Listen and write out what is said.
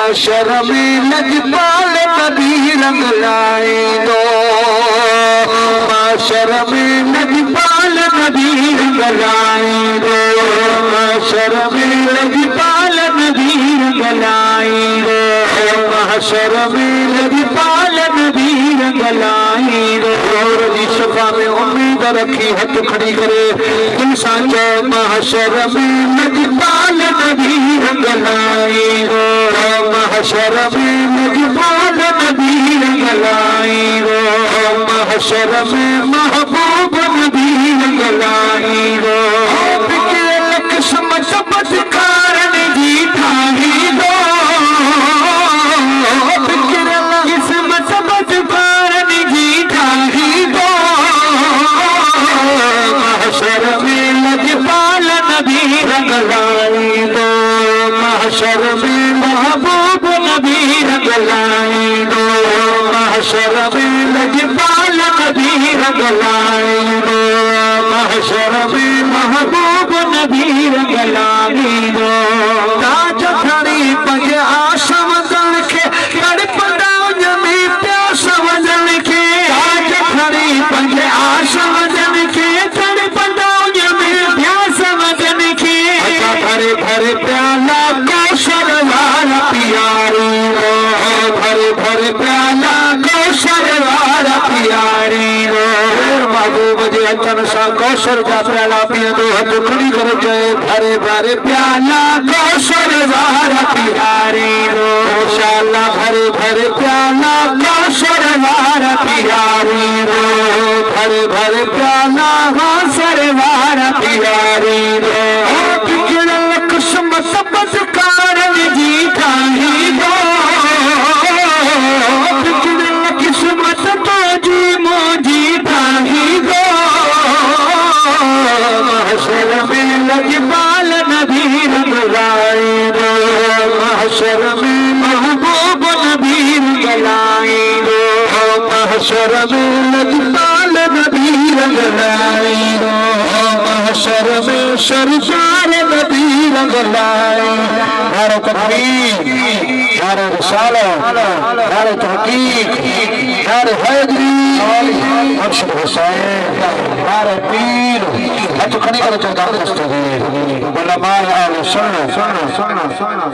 महशर में लजपाल नबी रंग लाए दो, महशर में लजपाल नबी रंग लाए दो, महशर में लजपाल नबी रंग लाए दो, महशर में लजपाल नबी रंग लाए दो। और शफा में उम्मीद रखी हथ खड़ी करे दिल सांचो, महशर में लजपाल नबी रंग लाए दो, महशर में लजपाल नबी रंग लाए दो, महशर में महबूब नबी रंग लाए दो। किस्मत बदकार जी ठाही दो, किस्मत बदकार जी ठाही दो, महशर में लजपाल नबी रंग लाए दो, महशर में महबूब नबी रंग लाए दो, महशर में लजपाल नबी रंग लाए दो, महशर में महबूब नबी रंग लाए दो। ताज खड़ी पंज आशम दल के तड़पदा जमी प्यास वजन के, ताज खड़ी पंज आशम दल के तड़पदा जमी प्यास वजन के, भरे भरे प्याला कौशल वाला पियारी रो, भरे भरे प्याला कौशल वाला पियारी रो। महबूब जे अचन सा कौशल जा प्याला पिया दो, हथ खड़ी कर जाए भरे भरे प्याला कौशल वाला पियारी रो, शाला भरे भरे प्याला कौशल वाला पियारी रो, भरे भरे प्याला कौशल वाला पियारी रो। किस्मत बदकार जी ठाही दो, किस्मत तो जी मोजी ठाही दो, महशर में लजपाल नबी रंग लाए दो, महशर में महबूब नबी रंग लाए दो, महशर में लजपाल नबी रंग लाए दो, महशर में सरकार नबी रंग लाए। नारे तकबीर, नारे रिसालत, नारे तहकीक, नारे हैदरी, मुर्शिद हुसैन, नारे पीर, हथ खड़ी करे चौधा दस्तगीर, उलमाए अहले सुन्नत।